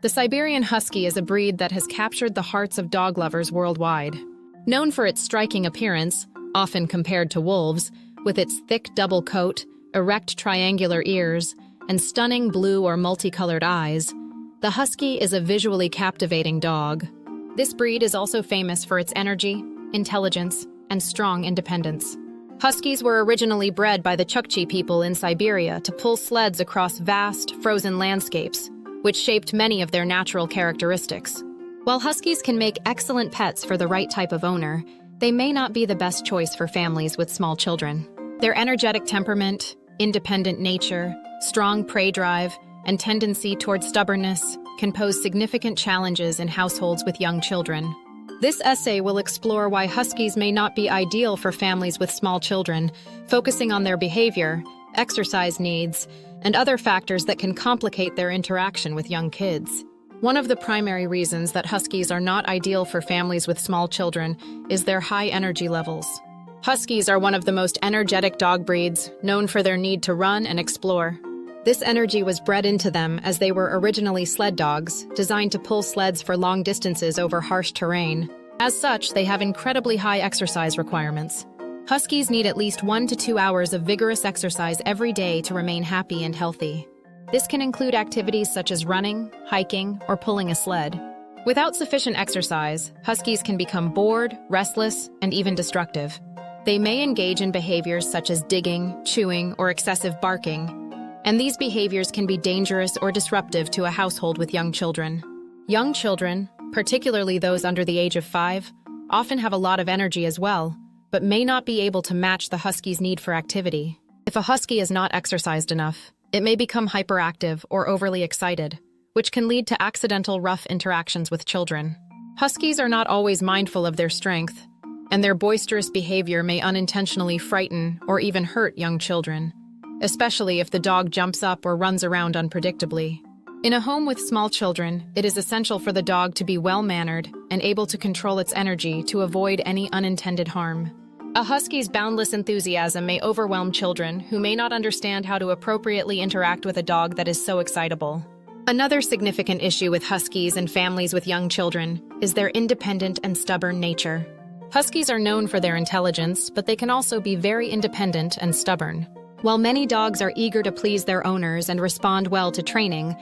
The Siberian Husky is a breed that has captured the hearts of dog lovers worldwide. Known for its striking appearance, often compared to wolves, with its thick double coat, erect triangular ears, and stunning blue or multicolored eyes, the Husky is a visually captivating dog. This breed is also famous for its energy, intelligence, and strong independence. Huskies were originally bred by the Chukchi people in Siberia to pull sleds across vast, frozen landscapes, which shaped many of their natural characteristics. While Huskies can make excellent pets for the right type of owner, they may not be the best choice for families with small children. Their energetic temperament, independent nature, strong prey drive, and tendency toward stubbornness can pose significant challenges in households with young children. This essay will explore why Huskies may not be ideal for families with small children, focusing on their behavior, exercise needs, and other factors that can complicate their interaction with young kids. One of the primary reasons that Huskies are not ideal for families with small children is their high energy levels. Huskies are one of the most energetic dog breeds, known for their need to run and explore. This energy was bred into them as they were originally sled dogs, designed to pull sleds for long distances over harsh terrain. As such, they have incredibly high exercise requirements. Huskies need at least 1 to 2 hours of vigorous exercise every day to remain happy and healthy. This can include activities such as running, hiking, or pulling a sled. Without sufficient exercise, Huskies can become bored, restless, and even destructive. They may engage in behaviors such as digging, chewing, or excessive barking, and these behaviors can be dangerous or disruptive to a household with young children. Young children, particularly those under the age of 5, often have a lot of energy as well, but may not be able to match the Husky's need for activity. If a Husky is not exercised enough, it may become hyperactive or overly excited, which can lead to accidental rough interactions with children. Huskies are not always mindful of their strength, and their boisterous behavior may unintentionally frighten or even hurt young children, especially if the dog jumps up or runs around unpredictably. In a home with small children, it is essential for the dog to be well-mannered and able to control its energy to avoid any unintended harm. A Husky's boundless enthusiasm may overwhelm children who may not understand how to appropriately interact with a dog that is so excitable. Another significant issue with Huskies and families with young children is their independent and stubborn nature. Huskies are known for their intelligence, but they can also be very independent and stubborn. While many dogs are eager to please their owners and respond well to training,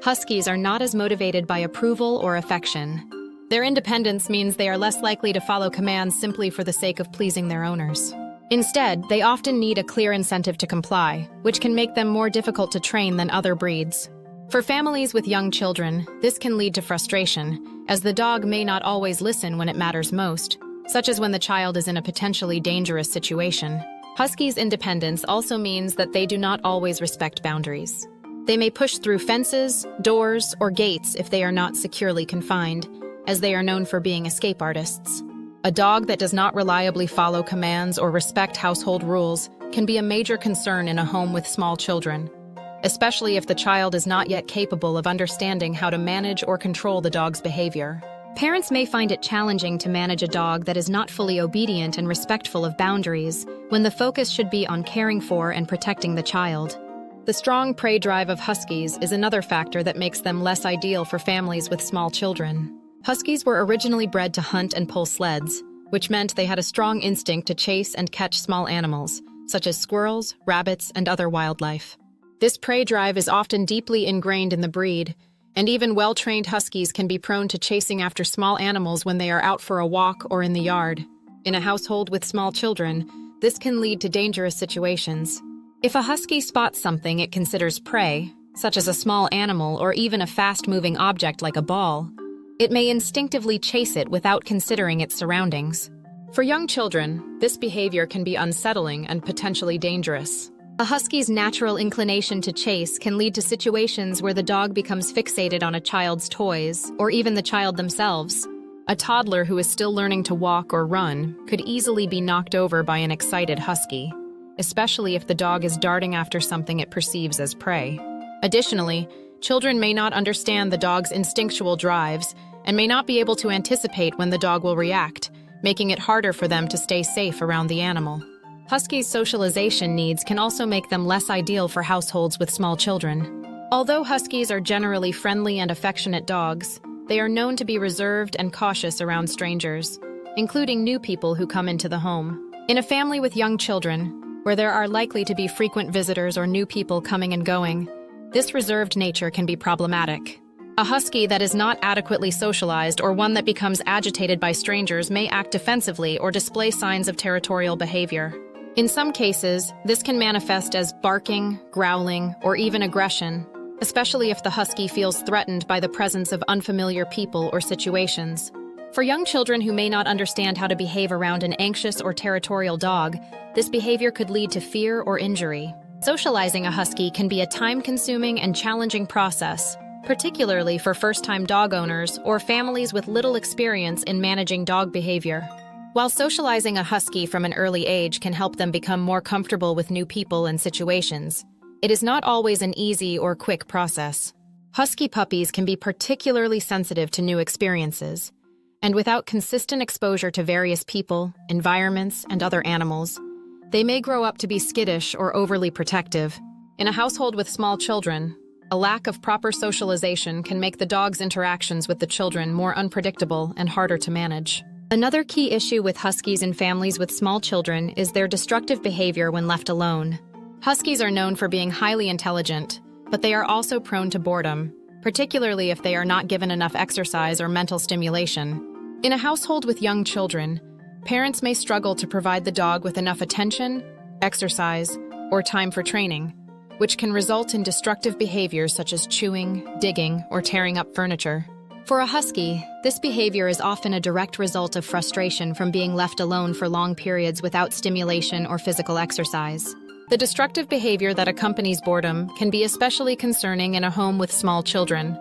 Huskies are not as motivated by approval or affection. Their independence means they are less likely to follow commands simply for the sake of pleasing their owners. Instead, they often need a clear incentive to comply, which can make them more difficult to train than other breeds. For families with young children, this can lead to frustration, as the dog may not always listen when it matters most, such as when the child is in a potentially dangerous situation. Huskies' independence also means that they do not always respect boundaries. They may push through fences, doors, or gates if they are not securely confined, as they are known for being escape artists. A dog that does not reliably follow commands or respect household rules can be a major concern in a home with small children, especially if the child is not yet capable of understanding how to manage or control the dog's behavior. Parents may find it challenging to manage a dog that is not fully obedient and respectful of boundaries, when the focus should be on caring for and protecting the child. The strong prey drive of Huskies is another factor that makes them less ideal for families with small children. Huskies were originally bred to hunt and pull sleds, which meant they had a strong instinct to chase and catch small animals, such as squirrels, rabbits, and other wildlife. This prey drive is often deeply ingrained in the breed, and even well-trained Huskies can be prone to chasing after small animals when they are out for a walk or in the yard. In a household with small children, this can lead to dangerous situations. If a Husky spots something it considers prey, such as a small animal or even a fast-moving object like a ball, it may instinctively chase it without considering its surroundings. For young children, this behavior can be unsettling and potentially dangerous. A Husky's natural inclination to chase can lead to situations where the dog becomes fixated on a child's toys, or even the child themselves. A toddler who is still learning to walk or run could easily be knocked over by an excited Husky, especially if the dog is darting after something it perceives as prey. Additionally, children may not understand the dog's instinctual drives and may not be able to anticipate when the dog will react, making it harder for them to stay safe around the animal. Huskies' socialization needs can also make them less ideal for households with small children. Although Huskies are generally friendly and affectionate dogs, they are known to be reserved and cautious around strangers, including new people who come into the home. In a family with young children, where there are likely to be frequent visitors or new people coming and going, this reserved nature can be problematic. A husky that is not adequately socialized or one that becomes agitated by strangers may act defensively or display signs of territorial behavior. In some cases, this can manifest as barking, growling, or even aggression, especially if the husky feels threatened by the presence of unfamiliar people or situations. For young children who may not understand how to behave around an anxious or territorial dog, this behavior could lead to fear or injury. Socializing a husky can be a time-consuming and challenging process, particularly for first-time dog owners or families with little experience in managing dog behavior. While socializing a husky from an early age can help them become more comfortable with new people and situations, it is not always an easy or quick process. Husky puppies can be particularly sensitive to new experiences, and without consistent exposure to various people, environments, and other animals, they may grow up to be skittish or overly protective. In a household with small children, a lack of proper socialization can make the dog's interactions with the children more unpredictable and harder to manage. Another key issue with Huskies in families with small children is their destructive behavior when left alone. Huskies are known for being highly intelligent, but they are also prone to boredom, particularly if they are not given enough exercise or mental stimulation. In a household with young children, parents may struggle to provide the dog with enough attention, exercise, or time for training, which can result in destructive behaviors such as chewing, digging, or tearing up furniture. For a husky, this behavior is often a direct result of frustration from being left alone for long periods without stimulation or physical exercise. The destructive behavior that accompanies boredom can be especially concerning in a home with small children,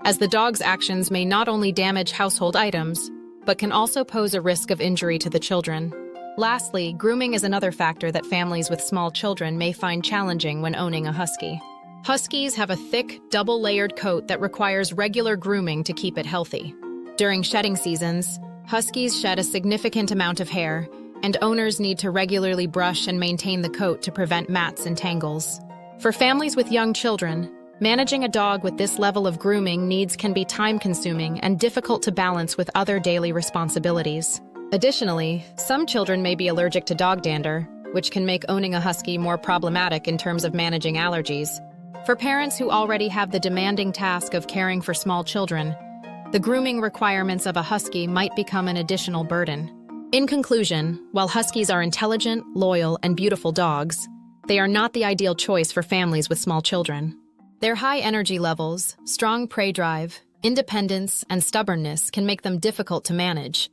as the dog's actions may not only damage household items, but can also pose a risk of injury to the children. Lastly, grooming is another factor that families with small children may find challenging when owning a husky. Huskies have a thick, double-layered coat that requires regular grooming to keep it healthy. During shedding seasons, huskies shed a significant amount of hair, and owners need to regularly brush and maintain the coat to prevent mats and tangles. For families with young children, managing a dog with this level of grooming needs can be time-consuming and difficult to balance with other daily responsibilities. Additionally, some children may be allergic to dog dander, which can make owning a husky more problematic in terms of managing allergies. For parents who already have the demanding task of caring for small children, the grooming requirements of a husky might become an additional burden. In conclusion, while huskies are intelligent, loyal, and beautiful dogs, they are not the ideal choice for families with small children. Their high energy levels, strong prey drive, independence, and stubbornness can make them difficult to manage,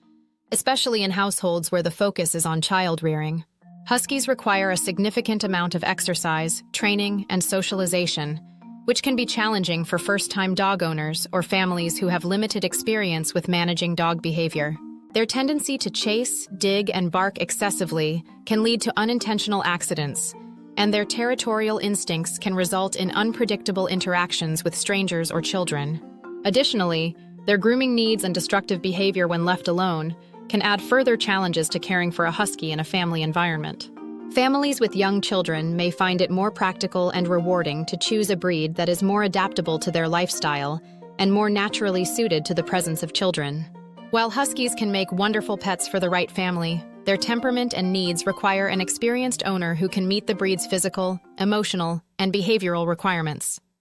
especially in households where the focus is on child rearing. Huskies require a significant amount of exercise, training, and socialization, which can be challenging for first-time dog owners or families who have limited experience with managing dog behavior. Their tendency to chase, dig, and bark excessively can lead to unintentional accidents, and their territorial instincts can result in unpredictable interactions with strangers or children. Additionally, their grooming needs and destructive behavior when left alone can add further challenges to caring for a husky in a family environment. Families with young children may find it more practical and rewarding to choose a breed that is more adaptable to their lifestyle and more naturally suited to the presence of children. While huskies can make wonderful pets for the right family, their temperament and needs require an experienced owner who can meet the breed's physical, emotional, and behavioral requirements.